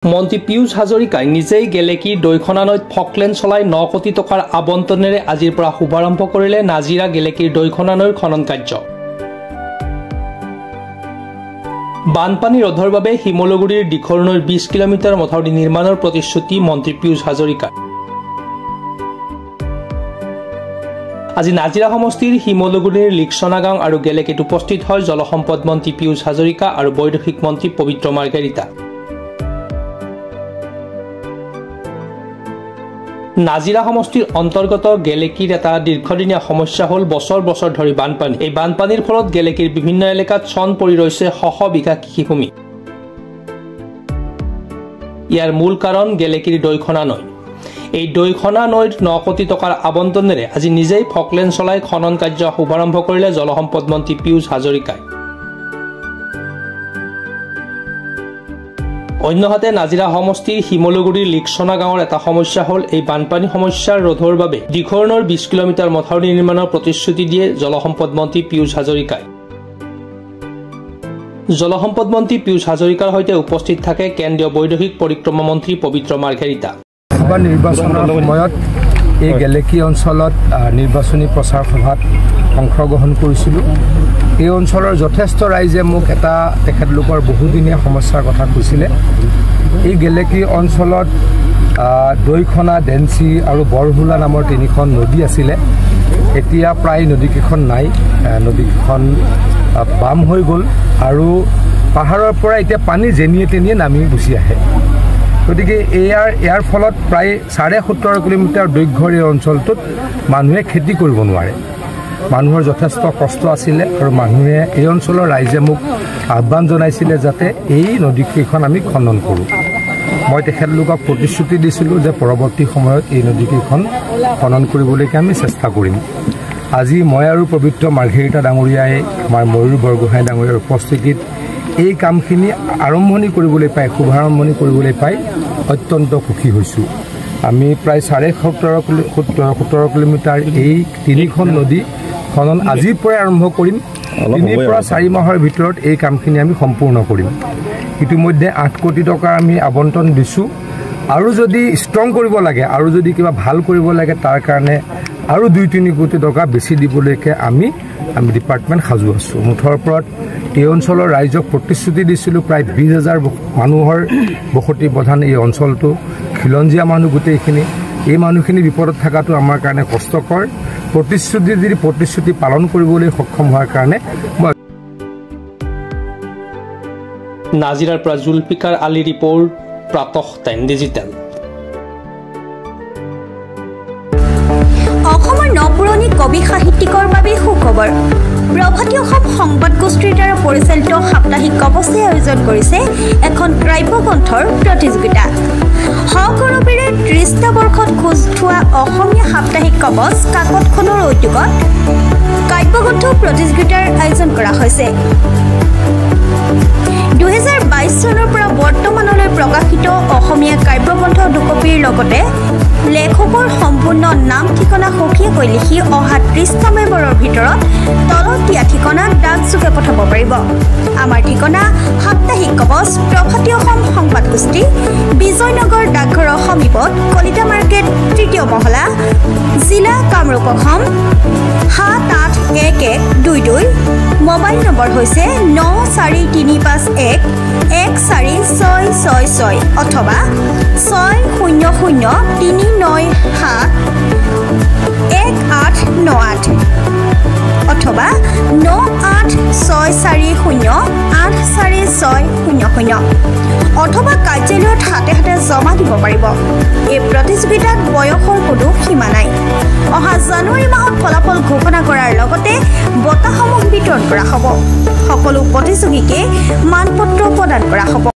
মন্ত্ৰী পীয়ুষ হাজৰিকাই নিজেই গেলেকীৰ দৈখনা নৈত ফকলেন চলাই 9 কোটি টকাৰ আবণ্টনেৰে আজিৰ পৰা শুভাৰম্ভ কৰিলে নাজিৰা গেলেকীৰ দৈখনা নৈৰ খনন কাৰ্য। বানপানী ৰোধৰ বাবে শিমলুগুৰিৰ দিখৰ নৈৰ 20 কিলোমিটাৰ মথাউৰি নিৰ্মাণৰ প্ৰতিশ্ৰুতি মন্ত্ৰী পীয়ুষ হাজৰিকাৰ। আজি নাজিৰা সমষ্টিৰ শিমলুগুৰিৰ লিকচনা গাঁও আৰু গেলেকীত উপস্থিত হয় জলসম্পদ মন্ত্ৰী পীয়ুষ হাজৰিকা আৰু বৈদেশিক মন্ত্ৰী পবিত্ৰ মাৰ্ঘেৰিটা। নাজিৰা সমষ্টিৰ অন্তৰ্গত গেলেকীৰ এটা দীৰ্ঘদিনীয়া সমস্যা হ'ল বছৰ বছৰ ধৰি বানপানী। এই বানপানীৰ ফলত গেলেকীৰ বিভিন্ন এলেকাত চন পৰি ৰৈছে শ বিঘা কৃষিভূমি। ইয়াৰ মূল কাৰণ গেলেকীৰ দৈখনা নৈ। এই দৈখনা নৈৰ 9 কোটি টকাৰ আবণ্টনেৰে আজি নিজেই ফকলেন চলাই খনন কাৰ্য শুভাৰম্ভ কৰিলে জলসম্পদ মন্ত্ৰী পীয়ুষ হাজৰিকাই। অন্যহাতে নাজিৰা সমষ্টিৰ শিমলুগুৰিৰ লিকচনা গাঁৱৰ এটা সমস্যা হ'ল এই বানপানী সমস্যাৰ ৰোধৰ বাবে দিখৰ নৈৰ 20 কিলোমিটাৰ মথাউৰি নিৰ্মাণৰ প্ৰতিশ্ৰুতি দিয়ে জলসম্পদ মন্ত্ৰী পীয়ুষ হাজৰিকাই। জলসম্পদ মন্ত্ৰী পীয়ুষ হাজৰিকাৰ সৈতে উপস্থিত থাকে কেন্দ্ৰীয় বৈদেশিক পৰিক্ৰমা মন্ত্ৰী পবিত্ৰ মাৰ্ঘেৰিটা। নিৰ্বাচনৰ সময়ত এই গেলেকী অঞ্চলত নিৰ্বাচনী প্ৰচাৰ সভাত অংশগ্ৰহণ কৰিছিলোঁ। এই অঞ্চলৰ যথেষ্ট ৰাইজে মোক এটা তেখেতলোকৰ বহুদিনীয়া সমস্যাৰ কথা কৈছিলে। এই গেলেকী অঞ্চলত দৈখনা, ডেন্সি আৰু বৰহুলা নামৰ 3খন নদী আছিলে। এতিয়া প্ৰায় নদীকেইখন নাই, নদীকেইখন বাম হৈ গ'ল আৰু পাহাৰৰ পৰা এতিয়া পানী যেনিয়ে তেনিয়ে নামি গুচি আহে। গতিকে ইয়াৰ ফলত প্ৰায় 17.5 কিলোমিটাৰ দৈৰ্ঘ্যৰ এই অঞ্চলটোত মানুহে খেতি কৰিব নোৱাৰে। মানুহৰ যথেষ্ট কষ্ট আছিলে আৰু মানুহে এই অঞ্চলৰ ৰাইজে মোক আহ্বান জনাইছিলে যাতে এই নদীকেইখন আমি খনন কৰোঁ। মই তেখেতলোকক প্ৰতিশ্ৰুতি দিছিলোঁ যে পৰৱৰ্তী সময়ত এই নদীকেইখন খনন কৰিবলৈকে আমি চেষ্টা কৰিম। আজি মই আৰু পবিত্ৰ মাৰ্ঘেৰিটা ডাঙৰীয়াই আমাৰ ময়ূৰ বৰগোহাঁই ডাঙৰীয়াৰ উপস্থিতিত এই কামখিনি আৰম্ভণি কৰিবলৈ পাই, শুভাৰম্ভণি কৰিবলৈ পাই অত্যন্ত সুখী হৈছোঁ। আমি প্ৰায় 17.5 কিলোমিটাৰ এই 3খন নদী খনন আজিৰ পৰাই আৰম্ভ কৰিম। 3 পৰা 4 মাহৰ ভিতৰত এই কামখিনি আমি সম্পূৰ্ণ কৰিম। ইতিমধ্যে 8 কোটি টকা আমি আবণ্টন দিছোঁ আৰু যদি ষ্ট্ৰং কৰিব লাগে আৰু যদি কিবা ভাল কৰিব লাগে তাৰ কাৰণে আৰু 2-3 কোটি টকা বেছি দিবলৈকে আমি ডিপাৰ্টমেণ্ট সাজু আছোঁ। মুঠৰ ওপৰত এই অঞ্চলৰ ৰাইজক প্ৰতিশ্ৰুতি দিছিলোঁ। প্ৰায় 20,000 মানুহৰ বসতি প্ৰধান এই অঞ্চলটো, খিলঞ্জীয়া মানুহ গোটেইখিনি। এই মানুহখিনি বিপদত থকাটো আমাৰ কাৰণে কষ্টকৰ। প্ৰতিশ্ৰুতি পালন কৰিবলৈ সক্ষম হোৱাৰ কাৰণে মই নাজিৰাৰ পৰা জুলফিকাৰ আলী ৰিপৰ্ট, প্ৰাতঃ টাইম ডিজিটেল। অসমৰ নপুৰণি কবি সাহিত্যিকৰ বাবে সুখবৰ। প্ৰভাতী অসম সংবাদ গোষ্ঠীৰ দ্বাৰা পৰিচালিত সাপ্তাহিক কবচে আয়োজন কৰিছে এখন কাব্যগ্ৰন্থৰ প্ৰতিযোগিতা। সগৌৰৱেৰে 30টা বৰ্ষত খোজ থোৱা অসমীয়া সাপ্তাহিক কবচ কাকতখনৰ উদ্যোগত কাব্যগ্ৰন্থ প্ৰতিযোগিতাৰ আয়োজন কৰা হৈছে। 2022 চনৰ পৰা বৰ্তমানলৈ প্ৰকাশিত অসমীয়া কাব্যগ্ৰন্থ 2 কপিৰ লগতে লেখকৰ সম্পূৰ্ণ নাম ঠিকনা সখীয়াকৈ লিখি অহা 30টা মেম্বৰৰ ভিতৰত তলত দিয়া ঠিকনাত ডাকযোগে পঠাব পাৰিব। আমাৰ ঠিকনা সাপ্তাহিক কবচ, প্ৰভাতী অসম সংবাদ গোষ্ঠী, বিজয়নগৰ ডাকঘৰৰ সমীপত, কলিতা মাৰ্কেট, 3য় মহলা, জিলা কামৰূপ অসম 781122। মোবাইল নম্বৰ হৈছে 9435114666 অথবা 6003971898 অথবা 9864084600 অথবা কাৰ্যালয়ত হাতে হাতে জমা দিব পাৰিব। এই প্ৰতিযোগিতাত বয়সৰ কোনো সীমা নাই। অহা জানুৱাৰী মাহত ফলাফল ঘোষণা কৰাৰ লগতে বঁটাসমূহ বিতৰণ কৰা হ'ব। সকলো প্ৰতিযোগীকে মানপত্ৰ প্ৰদান কৰা হ'ব।